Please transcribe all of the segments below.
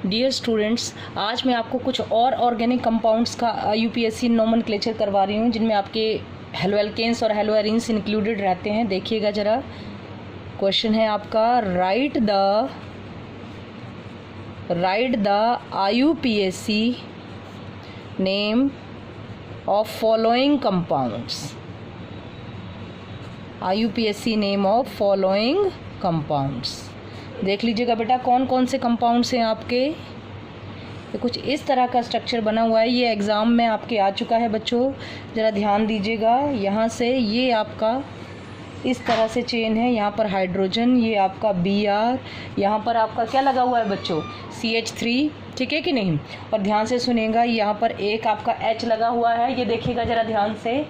Dear students, आज मैं आपको कुछ और ऑर्गेनिक कंपाउंड्स का यूपीएससी नोमेनक्लेचर करवा रही हूँ जिनमें आपके हेलोएल्केन्स और हेलोएरिन्स इंक्लूडेड रहते हैं। देखिएगा ज़रा, क्वेश्चन है आपका right the IUPAC name of following compounds. IUPAC name of following compounds. देख लीजिएगा बेटा कौन कौन से कंपाउंड्स हैं आपके। ये कुछ इस तरह का स्ट्रक्चर बना हुआ है, ये एग्ज़ाम में आपके आ चुका है बच्चों, ज़रा ध्यान दीजिएगा। यहाँ से ये आपका इस तरह से चेन है, यहाँ पर हाइड्रोजन, ये आपका Br, यहाँ पर आपका क्या लगा हुआ है बच्चों, CH3, ठीक है कि नहीं। और ध्यान से सुनिएगा, यहाँ पर एक आपका H लगा हुआ है, ये देखिएगा ज़रा ध्यान से।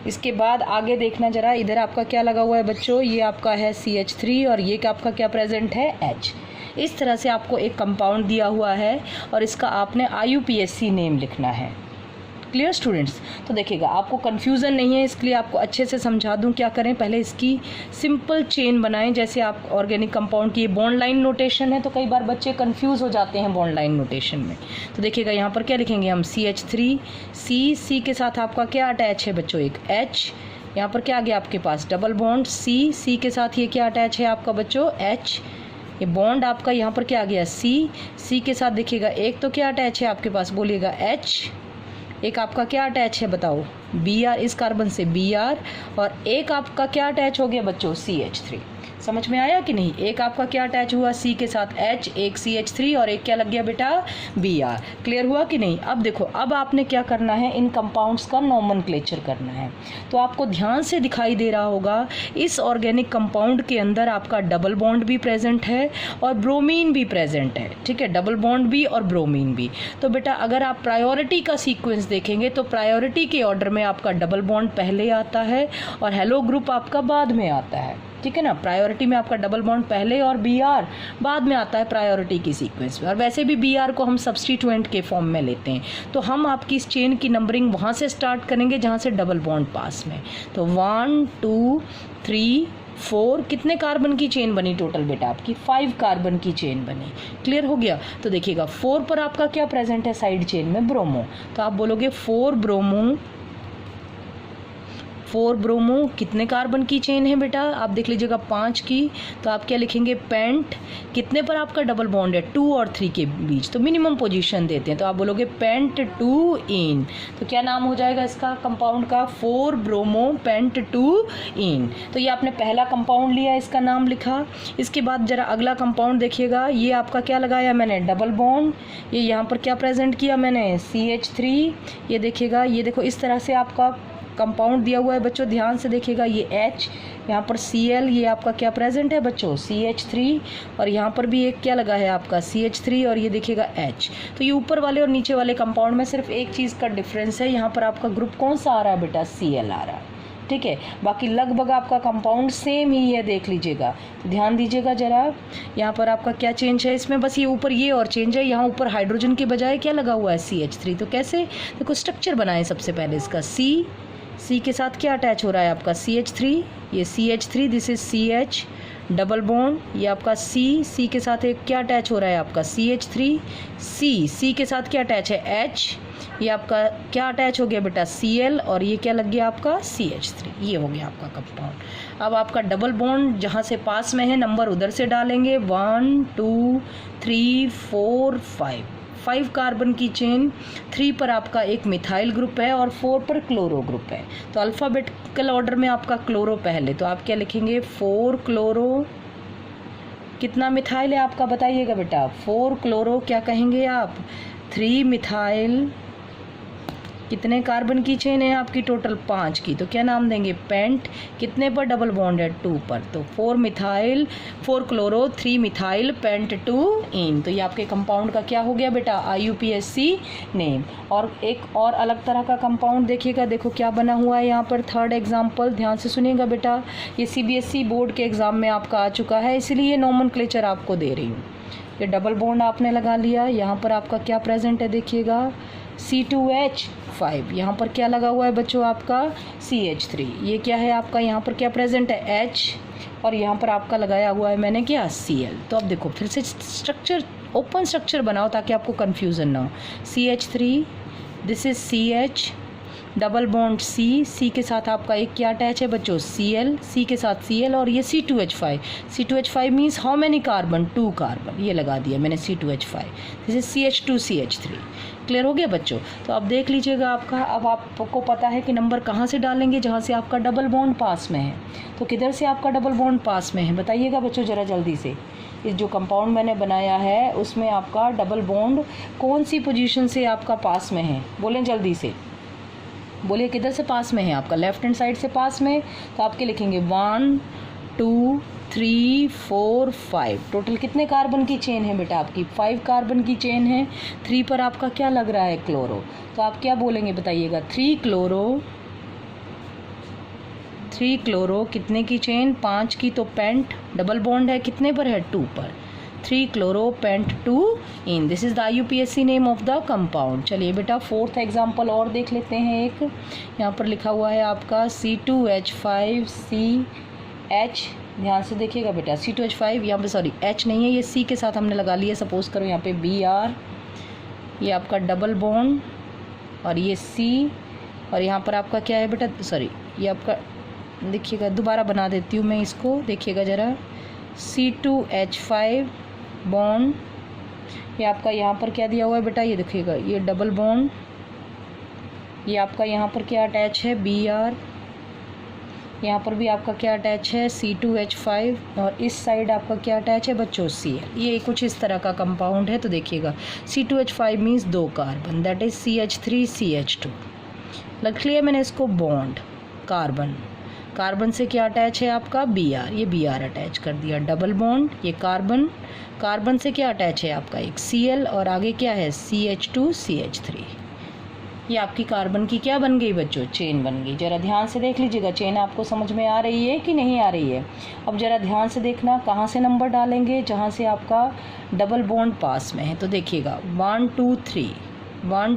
इसके बाद आगे देखना ज़रा, इधर आपका क्या लगा हुआ है बच्चों, ये आपका है CH3 और ये आपका क्या प्रेजेंट है, H। इस तरह से आपको एक कंपाउंड दिया हुआ है और इसका आपने IUPAC नेम लिखना है। Clear students? तो देखिएगा आपको कन्फ्यूज़न नहीं है, इसके लिए आपको अच्छे से समझा दूं। क्या करें, पहले इसकी सिंपल चेन बनाएं। जैसे आप ऑर्गेनिक कंपाउंड की बॉन्ड लाइन नोटेशन है तो कई बार बच्चे कंफ्यूज हो जाते हैं बॉन्ड लाइन नोटेशन में। तो देखिएगा यहाँ पर क्या लिखेंगे हम, CH3, C के साथ आपका क्या अटैच है बच्चों, एक H। यहाँ पर क्या आ गया आपके पास, डबल बॉन्ड C के साथ ये क्या अटैच है आपका बच्चों, H। ये बॉन्ड आपका यहाँ पर क्या आ गया, C के साथ देखिएगा एक तो क्या अटैच है आपके पास, बोलिएगा H। एक आपका क्या अटैच है बताओ, Br, इस कार्बन से Br, और एक आपका क्या अटैच हो गया बच्चों, CH3। समझ में आया कि नहीं। एक आपका क्या अटैच हुआ, C के साथ H, एक CH3 और एक क्या लग गया बेटा, Br। क्लियर हुआ कि नहीं। अब देखो, अब आपने क्या करना है, इन कंपाउंड्स का नोमेनक्लेचर करना है। तो आपको ध्यान से दिखाई दे रहा होगा इस ऑर्गेनिक कंपाउंड के अंदर आपका डबल बॉन्ड भी प्रेजेंट है और ब्रोमीन भी प्रेजेंट है, ठीक है, डबल बॉन्ड भी और ब्रोमीन भी। तो बेटा अगर आप प्रायोरिटी का सीक्वेंस देखेंगे तो प्रायोरिटी के ऑर्डर में आपका डबल बॉन्ड पहले आता है और हेलो ग्रुप आपका बाद में आता है, ठीक है ना। प्रायोरिटी में आपका डबल बॉन्ड पहले और Br बाद में आता है प्रायोरिटी की सीक्वेंस में। और वैसे भी Br को हम सब्स्टिट्यूएंट के फॉर्म में लेते हैं। तो हम आपकी इस चेन की नंबरिंग वहाँ से स्टार्ट करेंगे जहाँ से डबल बॉन्ड पास में। तो 1 2 3 4, कितने कार्बन की चेन बनी टोटल बेटा आपकी, 5 कार्बन की चेन बनी। क्लियर हो गया। तो देखिएगा 4 पर आपका क्या प्रेजेंट है साइड चेन में, ब्रोमो। तो आप बोलोगे 4 ब्रोमो कितने कार्बन की चेन है बेटा, आप देख लीजिएगा 5 की। तो आप क्या लिखेंगे, पेंट, कितने पर आपका डबल बॉन्ड है, 2 और 3 के बीच, तो मिनिमम पोजीशन देते हैं। तो आप बोलोगे पेंट 2 इन। तो क्या नाम हो जाएगा इसका कंपाउंड का, 4 ब्रोमो पेंट 2 इन। तो ये आपने पहला कंपाउंड लिया, इसका नाम लिखा। इसके बाद जरा अगला कंपाउंड देखिएगा, ये आपका क्या लगाया मैंने, डबल बॉन्ड। ये यहाँ पर क्या प्रेजेंट किया मैंने, CH3। ये देखिएगा, ये देखो इस तरह से आपका कंपाउंड दिया हुआ है बच्चों, ध्यान से देखिएगा। ये H, यहाँ पर Cl, ये आपका क्या प्रेजेंट है बच्चों, CH3, और यहाँ पर भी एक क्या लगा है आपका CH3 और ये देखिएगा H। तो ये ऊपर वाले और नीचे वाले कंपाउंड में सिर्फ एक चीज़ का डिफरेंस है, यहाँ पर आपका ग्रुप कौन सा आ रहा है बेटा, Cl आ रहा है, ठीक है। बाकी लगभग आपका कंपाउंड सेम ही है, देख लीजिएगा। तो ध्यान दीजिएगा जरा, यहाँ पर आपका क्या चेंज है इसमें, बस ये ऊपर ये और चेंज है, यहाँ ऊपर हाइड्रोजन के बजाय क्या लगा हुआ है, CH3। तो कैसे, देखो स्ट्रक्चर बनाए सबसे पहले इसका, C के साथ क्या अटैच हो रहा है आपका, CH3, ये CH3, this is CH, double bond, ये आपका C के साथ एक क्या अटैच हो रहा है आपका, CH3, C के साथ क्या अटैच है, H, ये आपका क्या अटैच हो गया बेटा, Cl, और ये क्या लग गया आपका, CH3। ये हो गया आपका कंपाउंड। अब आपका डबल बॉन्ड जहाँ से पास में है नंबर उधर से डालेंगे, 1 2 3 4 5 कार्बन की चेन। 3 पर आपका एक मिथाइल ग्रुप है और 4 पर क्लोरो ग्रुप है। तो अल्फ़ाबेटिकल ऑर्डर में आपका क्लोरो पहले, तो आप क्या लिखेंगे, 4 क्लोरो, कितना मिथाइल है आपका बताइएगा बेटा, 4 क्लोरो, क्या कहेंगे आप, 3 मिथाइल। कितने कार्बन की चेन है आपकी टोटल, 5 की। तो क्या नाम देंगे, पेंट, कितने पर डबल बॉन्ड है, 2 पर। तो 4 मिथाइल, 4 क्लोरो, 3 मिथाइल, पेंट 2 इन। तो ये आपके कंपाउंड का क्या हो गया बेटा, IUPAC नेम। और एक और अलग तरह का कंपाउंड देखिएगा, देखो क्या बना हुआ है यहाँ पर, थर्ड एग्जाम्पल, ध्यान से सुनिएगा बेटा। ये CBSE बोर्ड के एग्ज़ाम में आपका आ चुका है, इसलिए ये नोमेनक्लेचर आपको दे रही हूँ। ये डबल बॉन्ड आपने लगा लिया, यहाँ पर आपका क्या प्रेजेंट है देखिएगा, C2H5, यहाँ पर क्या लगा हुआ है बच्चों आपका, CH3। ये क्या है आपका, यहाँ पर क्या प्रेजेंट है, H, और यहाँ पर आपका लगाया हुआ है मैंने क्या, Cl। तो अब देखो फिर से स्ट्रक्चर ओपन स्ट्रक्चर बनाओ ताकि आपको कन्फ्यूज़न ना हो। CH3, this is CH, double bond C के साथ आपका एक क्या अटैच है बच्चों, Cl, C के साथ Cl, और ये C2H5 means how many carbon, 2 carbon, ये लगा दिया मैंने C2H5, this is CH2 CH3। Clear हो गया बच्चों। तो अब देख लीजिएगा आपका, अब आपको पता है कि नंबर कहाँ से डालेंगे, जहाँ से आपका डबल बॉन्ड पास में है। तो किधर से आपका डबल बॉन्ड पास में है बताइएगा बच्चों ज़रा जल्दी से। इस जो कंपाउंड मैंने बनाया है उसमें आपका डबल बॉन्ड कौन सी पोजीशन से आपका पास में है, बोलें जल्दी से, बोलिए किधर से पास में है आपका, लेफ्ट हैंड साइड से पास में। तो आपके लिखेंगे 1 2 3 4 5। टोटल कितने कार्बन की चेन है बेटा आपकी, 5 कार्बन की चेन है। 3 पर आपका क्या लग रहा है, क्लोरो। तो आप क्या बोलेंगे बताइएगा, 3 क्लोरो कितने की चेन, 5 की। तो पेंट डबल बॉन्ड है कितने पर है, 2 पर। 3 chloropent 2 ene, this is the IUPAC name of the compound. चलिए बेटा 4th एग्जाम्पल और देख लेते हैं। एक यहाँ पर लिखा हुआ है आपका C2H5CH, ध्यान से देखिएगा बेटा, C2H5 यहाँ पे सॉरी H नहीं है, ये C के साथ हमने लगा लिया। सपोज करो यहाँ पे Br, ये आपका डबल बॉन्ड, और ये C, और यहाँ पर आपका क्या है बेटा, सॉरी ये आपका देखिएगा, दोबारा बना देती हूँ मैं इसको, देखिएगा ज़रा, C2H5 बॉन्ड, ये आपका यहाँ पर क्या दिया हुआ है बेटा, ये देखिएगा, ये डबल बॉन्ड, ये आपका यहाँ पर क्या अटैच है, Br, यहाँ पर भी आपका क्या अटैच है, C2H5, और इस साइड आपका क्या अटैच है बच्चों, Cl। ये कुछ इस तरह का कंपाउंड है। तो देखिएगा C2H5 means 2 carbon, that is CH3 CH2। लग लिया मैंने इसको बॉन्ड, कार्बन से क्या अटैच है आपका, Br, ये Br अटैच कर दिया, डबल बॉन्ड, ये कार्बन से क्या अटैच है आपका एक Cl, और आगे क्या है CH2 CH3। ये आपकी कार्बन की क्या बन गई बच्चों, चेन बन गई। जरा ध्यान से देख लीजिएगा, चेन आपको समझ में आ रही है कि नहीं आ रही है। अब जरा ध्यान से देखना, कहाँ से नंबर डालेंगे, जहाँ से आपका डबल बॉन्ड पास में है। तो देखिएगा 1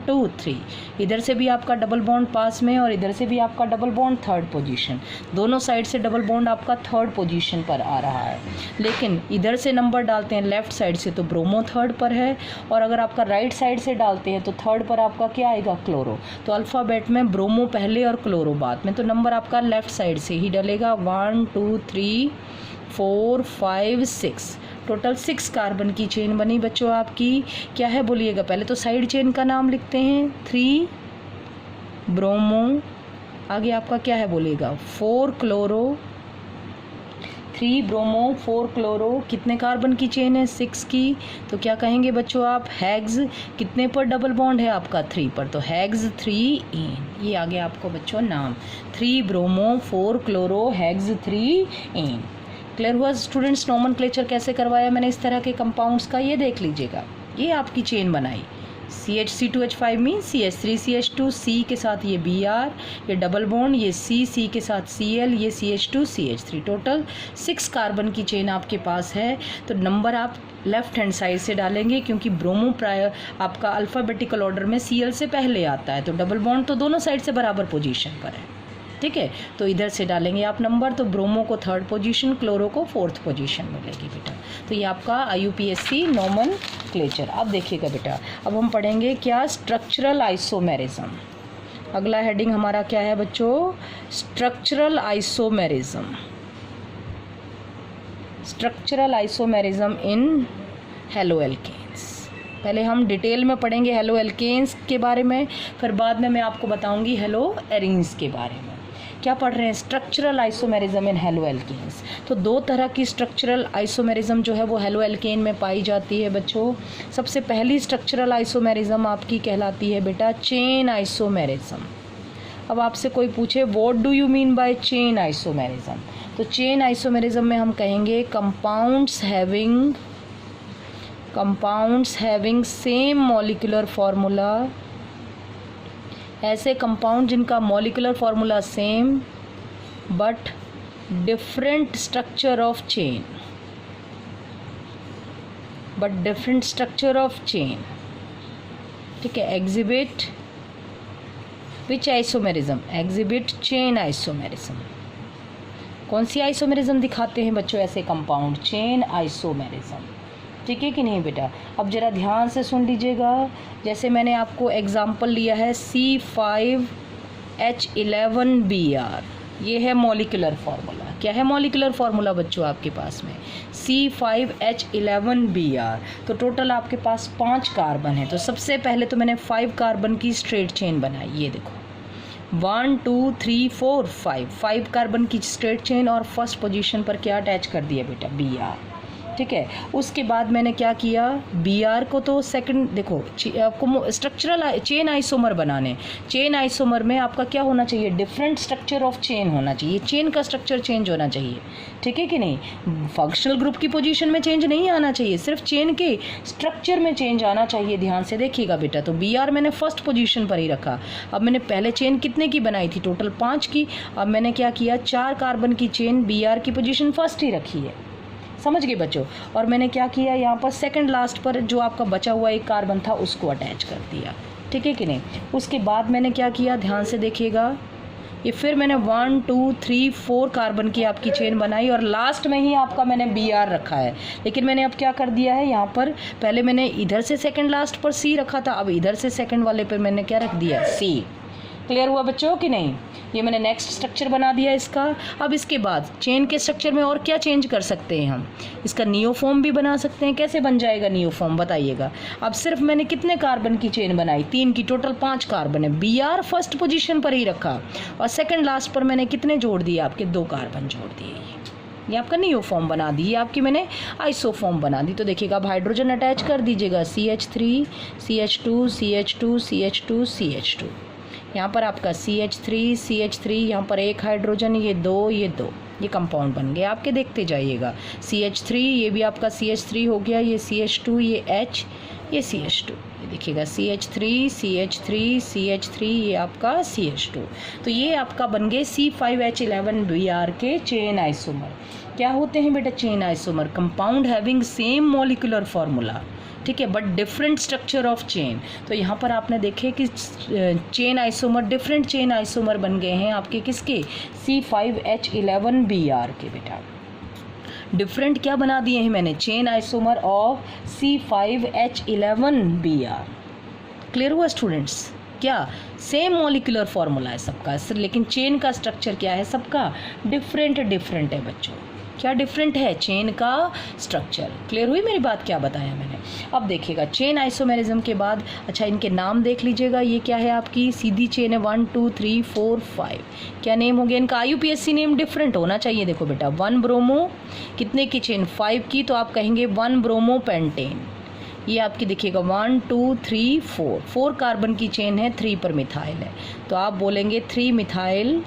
2 3, इधर से भी आपका डबल बॉन्ड पास में, और इधर से भी आपका डबल बॉन्ड 3rd पोजीशन, दोनों साइड से डबल बॉन्ड आपका 3rd पोजीशन पर आ रहा है। लेकिन इधर से नंबर डालते हैं लेफ्ट साइड से तो ब्रोमो 3rd पर है, और अगर आपका राइट साइड से डालते हैं तो 3rd पर आपका क्या आएगा, क्लोरो। तो अल्फ़ाबेट में ब्रोमो पहले और क्लोरो बाद में, तो नंबर आपका लेफ्ट साइड से ही डलेगा। 1 2 3 4 5 6, टोटल 6 कार्बन की चेन बनी बच्चों आपकी। क्या है बोलिएगा, पहले तो साइड चेन का नाम लिखते हैं, 3 ब्रोमो, आगे आपका क्या है बोलिएगा, 4 क्लोरो, 3 ब्रोमो 4 क्लोरो, कितने कार्बन की चेन है, 6 की। तो क्या कहेंगे बच्चों आप, हेक्स, कितने पर डबल बॉन्ड है आपका, 3 पर, तो हेक्स 3 इन, ये आगे आपको बच्चों नाम, 3 ब्रोमो 4 क्लोरो हेक्स 3 इन। क्लियर हुआ स्टूडेंट्स, नोमेनक्लेचर कैसे करवाया मैंने इस तरह के कंपाउंड्स का, ये देख लीजिएगा। ये आपकी चेन बनाई, C2H5 means CH3 CH2, C के साथ ये Br, ये डबल बॉन्ड, ये C के साथ Cl, ये CH2 CH3, टोटल 6 कार्बन की चेन आपके पास है। तो नंबर आप लेफ्ट हैंड साइड से डालेंगे, क्योंकि ब्रोमो प्रायर आपका अल्फ़ाबेटिकल ऑर्डर में Cl से पहले आता है, तो डबल बॉन्ड तो दोनों साइड से बराबर पोजीशन पर है, ठीक है। तो इधर से डालेंगे आप नंबर, तो ब्रोमो को 3rd पोजीशन, क्लोरो को 4th पोजीशन मिलेगी बेटा। तो ये आपका IUPAC नोमेनक्लेचर। अब देखिएगा बेटा, अब हम पढ़ेंगे क्या, स्ट्रक्चरल आइसोमेरिज्म। अगला हेडिंग हमारा क्या है बच्चों, structural isomerism. Structural isomerism in haloalkanes. पहले हम डिटेल में पढ़ेंगे हेलोएल्केन्स के बारे में, फिर बाद में मैं आपको बताऊंगी हेलोएरीन्स के बारे में। क्या पढ़ रहे हैं, स्ट्रक्चरल आइसोमेरिज्म इन हेलोएल्केन्स। तो 2 तरह की स्ट्रक्चरल आइसोमेरिज्म जो है वो हेलोएल्केन में पाई जाती है बच्चों। सबसे पहली स्ट्रक्चरल आइसोमेरिज्म आपकी कहलाती है बेटा चेन आइसोमेरिज्म। अब आपसे कोई पूछे what do you mean by chain isomerism, तो चेन आइसोमेरिज्म में हम कहेंगे compounds having same molecular formula, ऐसे कंपाउंड जिनका molecular formula same but different structure of chain, ठीक है। एग्जिबिट विच आइसोमेरिज्म, एग्जिबिट चेन आइसोमेरिज्म। कौन सी आइसोमेरिज्म दिखाते हैं बच्चों ऐसे कंपाउंड, चेन आइसोमेरिज्म। ठीक है कि नहीं बेटा। अब जरा ध्यान से सुन लीजिएगा, जैसे मैंने आपको एग्जाम्पल लिया है C5H11Br, ये है मॉलिक्यूलर फार्मूला। क्या है मॉलिक्यूलर फार्मूला बच्चों आपके पास में? C5H11Br। तो टोटल आपके पास 5 कार्बन है। तो सबसे पहले तो मैंने 5 कार्बन की स्ट्रेट चेन बनाई, ये देखो 1 2 3 4 5 कार्बन की स्ट्रेट चेन, और फर्स्ट पोजीशन पर क्या अटैच कर दिया बेटा? Br। ठीक है, उसके बाद मैंने क्या किया, Br को तो सेकंड, देखो आपको स्ट्रक्चरल चेन आइसोमर बनाने, चेन आइसोमर में आपका क्या होना चाहिए? डिफरेंट स्ट्रक्चर ऑफ चेन होना चाहिए, चेन का स्ट्रक्चर चेंज होना चाहिए। ठीक है कि नहीं? फंक्शनल ग्रुप की पोजीशन में चेंज नहीं आना चाहिए, सिर्फ चेन के स्ट्रक्चर में चेंज आना चाहिए। ध्यान से देखिएगा बेटा। तो Br मैंने फर्स्ट पोजीशन पर ही रखा। अब मैंने पहले चेन कितने की बनाई थी? टोटल 5 की। अब मैंने क्या किया, 4 कार्बन की चेन Br की पोजीशन फर्स्ट ही रखी है, समझ गए बच्चों। और मैंने क्या किया, यहाँ पर सेकंड लास्ट पर जो आपका बचा हुआ एक कार्बन था उसको अटैच कर दिया। ठीक है कि नहीं? उसके बाद मैंने क्या किया, ध्यान से देखिएगा, ये फिर मैंने 1 2 3 4 कार्बन की आपकी चेन बनाई, और लास्ट में ही आपका मैंने Br रखा है। लेकिन मैंने अब क्या कर दिया है, यहाँ पर पहले मैंने इधर से सेकंड लास्ट पर C रखा था, अब इधर से सेकंड वाले पर मैंने क्या रख दिया? C। क्लियर हुआ बच्चों कि नहीं? ये मैंने नेक्स्ट स्ट्रक्चर बना दिया इसका। अब इसके बाद चेन के स्ट्रक्चर में और क्या चेंज कर सकते हैं हम? इसका नियोफॉर्म भी बना सकते हैं। कैसे बन जाएगा नियोफॉर्म, बताइएगा। अब सिर्फ मैंने कितने कार्बन की चेन बनाई? 3 की, टोटल 5 कार्बन है। Br फर्स्ट पोजीशन पर ही रखा, और सेकंड लास्ट पर मैंने कितने जोड़ दिए? आपके 2 कार्बन जोड़ दिए। ये आपका नियोफॉर्म बना दी, ये आपकी मैंने आइसोफॉर्म बना दी। तो देखिएगा, अब हाइड्रोजन अटैच कर दीजिएगा, CH3 CH2 CH2 CH2 CH2। यहाँ पर आपका CH3 यहाँ पर एक हाइड्रोजन, ये 2 ये कंपाउंड बन गए आपके, देखते जाइएगा। CH3 ये भी आपका CH3 हो गया, ये CH2 ये H ये CH2, ये देखिएगा CH3 ये आपका CH2। तो ये आपका बन गए C5H11Br के चेन आइसोमर। क्या होते हैं बेटा chain isomer? Compound having same molecular formula, ठीक है, but different structure of chain. तो यहाँ पर आपने देखे कि chain isomer, different chain isomer बन गए हैं आपके, किसके? C5H11Br के बेटा। डिफरेंट क्या बना दिए हैं मैंने? Chain isomer of C5H11Br। Clear हुआ स्टूडेंट्स? क्या सेम मॉलिक्यूलर फार्मूला है सबका, लेकिन चेन का स्ट्रक्चर क्या है सबका? डिफरेंट है बच्चों। क्या डिफरेंट है? चेन का स्ट्रक्चर। क्लियर हुई मेरी बात? क्या बताया मैंने? अब देखिएगा, चेन आइसोमेरिज्म के बाद, अच्छा इनके नाम देख लीजिएगा। ये क्या है आपकी? सीधी चेन है, 1 2 3 4 5। क्या नेम हो गया इनका? IUPAC नेम डिफरेंट होना चाहिए। देखो बेटा, 1 ब्रोमो कितने की चेन? 5 की, तो आप कहेंगे 1 ब्रोमो पेंटेन। ये आपकी देखिएगा 1 2 3 4 कार्बन की चेन है, 3 पर मिथाइल है, तो आप बोलेंगे 3 मिथाइल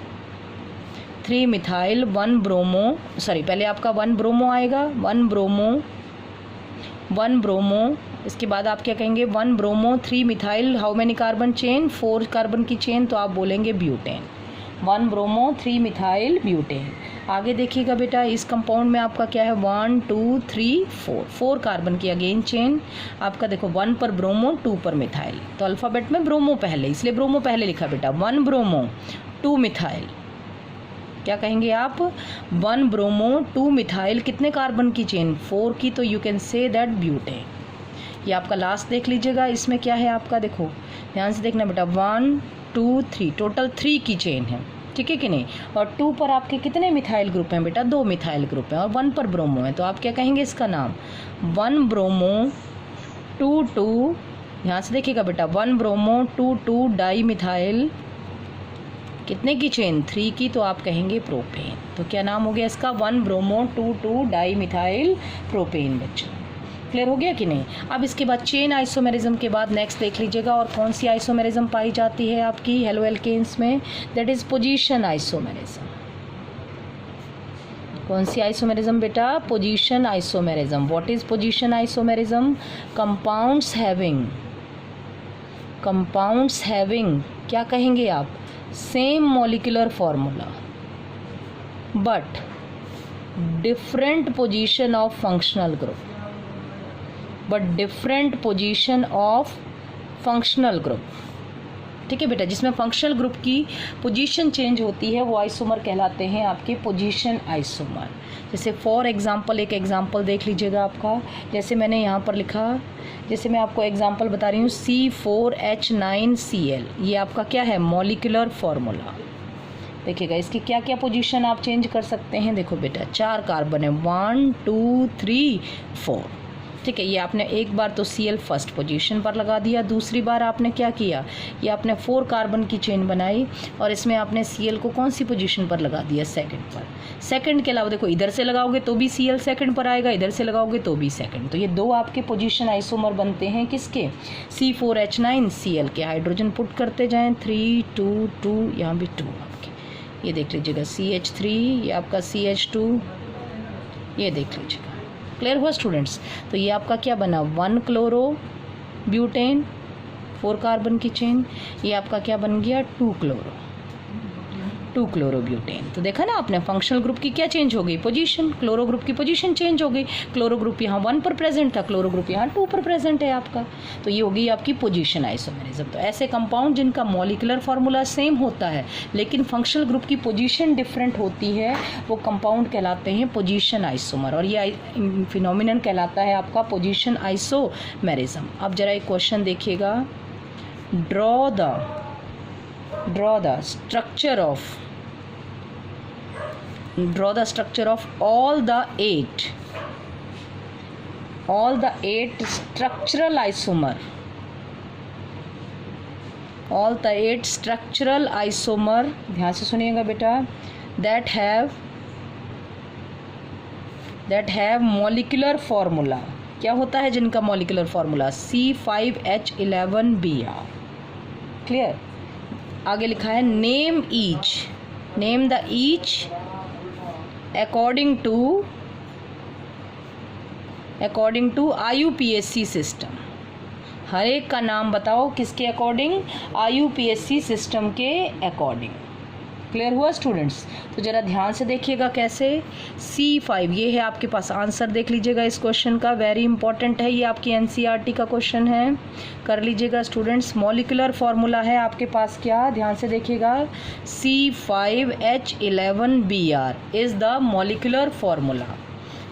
1 ब्रोमो, सॉरी पहले आपका 1 ब्रोमो आएगा, 1 ब्रोमो, इसके बाद आप क्या कहेंगे? 1 bromo 3 methyl, how many carbon chain? 4 carbon की चेन, तो आप बोलेंगे ब्यूटेन। 1 bromo 3 methyl butane. आगे देखिएगा बेटा, इस कंपाउंड में आपका क्या है? 1 2 3 4 कार्बन की अगेन चेन। आपका देखो 1 पर ब्रोमो, 2 पर मिथाइल, तो अल्फ़ाबेट में ब्रोमो पहले, इसलिए ब्रोमो पहले लिखा बेटा। 1 ब्रोमो 2 मिथाइल, क्या कहेंगे आप? 1 ब्रोमो 2 मिथाइल, कितने कार्बन की चेन? 4 की, तो you can say that butane. ये आपका लास्ट देख लीजिएगा, इसमें क्या है आपका? देखो ध्यान से देखना बेटा, 1 2 3, टोटल 3 की चेन है, ठीक है कि नहीं? और 2 पर आपके कितने मिथाइल ग्रुप हैं बेटा? 2 मिथाइल ग्रुप हैं, और 1 पर ब्रोमो है, तो आप क्या कहेंगे इसका नाम? 1 ब्रोमो 2 यहाँ से देखिएगा बेटा, 1 ब्रोमो 2 डाई मिथाइल, कितने की चेन? 3 की, तो आप कहेंगे प्रोपेन। तो क्या नाम हो गया इसका? 1 ब्रोमो 2 डाई मिथाइल प्रोपेन बच्चों। क्लियर हो गया कि नहीं? अब इसके बाद चेन आइसोमेरिज्म के बाद नेक्स्ट देख लीजिएगा, और कौन सी आइसोमेरिज्म पाई जाती है आपकी हेलो एल्केन्स में? That is position isomerism. कौन सी आइसोमेरिज्म बेटा? Position isomerism. What is position isomerism? Compounds having क्या कहेंगे आप? Same molecular formula but different position of functional group, ठीक है बेटा, जिसमें फंक्शनल ग्रुप की पोजीशन चेंज होती है वो आइसोमर कहलाते हैं आपके पोजीशन आइसोमर। जैसे फॉर एग्जांपल, एक एग्जांपल देख लीजिएगा आपका, जैसे मैंने यहाँ पर लिखा, जैसे मैं आपको एग्जांपल बता रही हूँ C4H9Cl, ये आपका क्या है, मॉलिक्यूलर फार्मूला। देखिएगा इसकी क्या क्या पोजीशन आप चेंज कर सकते हैं। देखो बेटा 4 कार्बन है, 1 2 3 4, ठीक है। ये आपने एक बार तो Cl फर्स्ट पोजीशन पर लगा दिया, दूसरी बार आपने क्या किया, ये आपने 4 कार्बन की चेन बनाई और इसमें आपने Cl को कौन सी पोजीशन पर लगा दिया, सेकंड पर। सेकंड के अलावा देखो इधर से लगाओगे तो भी Cl सेकंड पर आएगा, इधर से लगाओगे तो भी सेकंड। तो ये 2 आपके पोजीशन आइसोमर बनते हैं किसके, C4H9Cl के। हाइड्रोजन पुट करते जाएं, 3 2 2, यहाँ भी 2 आपके, ये देख लीजिएगा CH3, ये आपका CH2, ये देख लीजिएगा। क्लियर हुआ स्टूडेंट्स। तो ये आपका क्या बना, 1 क्लोरो ब्यूटेन, 4 कार्बन की चेन। ये आपका क्या बन गया, 2 क्लोरो ब्यूटेन। तो देखा ना आपने, फंक्शनल ग्रुप की क्या चेंज हो गई, पोजीशन। क्लोरो ग्रुप की पोजीशन चेंज हो गई, क्लोरो ग्रुप यहाँ 1 पर प्रेजेंट था, क्लोरो ग्रुप यहाँ 2 पर प्रेजेंट है आपका। तो ये होगी आपकी पोजीशन आइसोमेरिज्म। तो ऐसे कंपाउंड जिनका मॉलिक्यूलर फार्मूला सेम होता है लेकिन फंक्शनल ग्रुप की पोजीशन डिफरेंट होती है, वो कंपाउंड कहलाते हैं पोजीशन आइसोमर, और ये फिनोमिनन कहलाता है आपका पोजीशन आइसोमेरिज्म। अब जरा एक क्वेश्चन देखिएगा, draw the structure of all the 8 structural isomer, ध्यान से सुनिएगा बेटा, that have molecular formula। क्या होता है जिनका मॉलिक्यूलर फार्मूला, C5H11Br। क्लियर। आगे लिखा है name the each according to IUPAC system. हर एक का नाम बताओ किसके अकॉर्डिंग, IUPAC सिस्टम के अकॉर्डिंग। क्लियर हुआ स्टूडेंट्स। तो जरा ध्यान से देखिएगा कैसे, C5 ये है आपके पास, आंसर देख लीजिएगा इस क्वेश्चन का, वेरी इंपॉर्टेंट है, ये आपकी NCERT का क्वेश्चन है, कर लीजिएगा स्टूडेंट्स। मॉलिक्यूलर फार्मूला है आपके पास क्या, ध्यान से देखिएगा, C5H11Br is the molecular formula.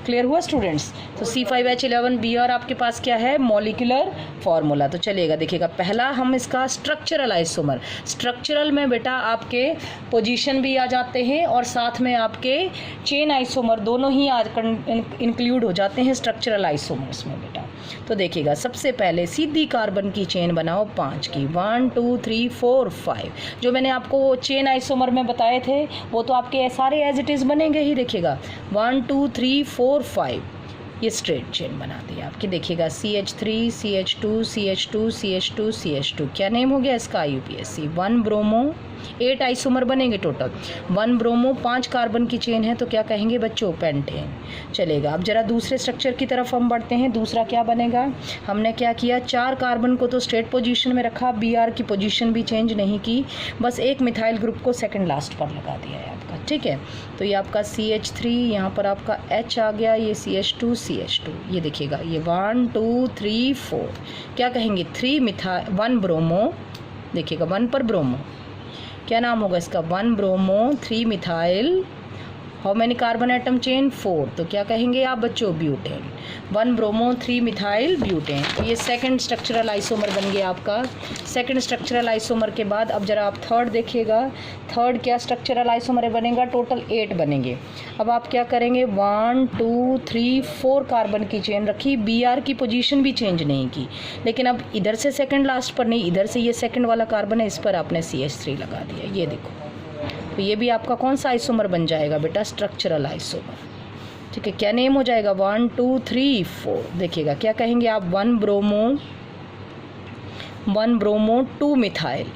Clear हुआ स्टूडेंट्स। तो C5H11Br आपके पास क्या है, मॉलिक्यूलर फार्मूला। तो चलिएगा देखिएगा, पहला हम इसका स्ट्रक्चरल आइसोमर, स्ट्रक्चरल में बेटा आपके पोजीशन भी आ जाते हैं और साथ में आपके चेन आइसोमर दोनों ही इंक्लूड हो जाते हैं स्ट्रक्चरल आइसोमर्स में बेटा। तो देखिएगा सबसे पहले सीधी कार्बन की चेन बनाओ 5 की, 1 2 3 4 5। जो मैंने आपको चेन आइसोमर में बताए थे वो तो आपके सारे एज इट इज़ बनेंगे ही। देखिएगा 1 2 3 4 5, ये स्ट्रेट चेन बना दी आपकी। देखिएगा CH3 CH2 CH2 CH2 CH2, क्या नेम हो गया इसका, IUPAC। 1 ब्रोमो, 8 आइसोमर बनेंगे टोटल, 1 ब्रोमो 5 कार्बन की चेन है तो क्या कहेंगे बच्चों, पेंटेन। चलेगा। अब जरा दूसरे स्ट्रक्चर की तरफ हम बढ़ते हैं, दूसरा क्या बनेगा, हमने क्या किया, 4 कार्बन को तो स्ट्रेट पोजीशन में रखा, Br की पोजीशन भी चेंज नहीं की, बस एक मिथाइल ग्रुप को सेकंड लास्ट पर लगा दिया है आपका, ठीक है। तो ये आपका CH3, यहाँ पर आपका H आ गया, ये CH2 CH2, ये देखिएगा ये 1 2 3 4, क्या कहेंगे 1 ब्रोमो, देखिएगा 1 पर ब्रोमो, क्या नाम होगा इसका, 1 bromo 3 methyl, how many carbon atom chain 4, तो क्या कहेंगे आप बच्चों, ब्यूटेन। 1 bromo 3 methyl butane. तो ये सेकंड स्ट्रक्चरल आइसोमर बन गया आपका। सेकंड स्ट्रक्चरल आइसोमर के बाद अब जरा आप थर्ड देखिएगा, थर्ड क्या स्ट्रक्चरल आइसोमर बनेगा, टोटल 8 बनेंगे। अब आप क्या करेंगे, 1 2 3 4 कार्बन की चेन रखी, Br की पोजीशन भी चेंज नहीं की, लेकिन अब इधर से सेकंड लास्ट पर नहीं, इधर से ये सेकंड वाला कार्बन है, इस पर आपने CH3 लगा दिया, ये देखो। तो ये भी आपका कौन सा आइसोमर बन जाएगा बेटा, स्ट्रक्चरल आइसोमर, ठीक है। क्या नेम हो जाएगा, 1 2 3 4, देखिएगा क्या कहेंगे आप, 1 ब्रोमो 2 मिथाइल,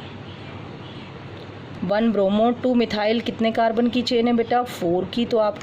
1 ब्रोमो 2 मिथाइल कितने कार्बन की चेन है बेटा, 4 की, तो आप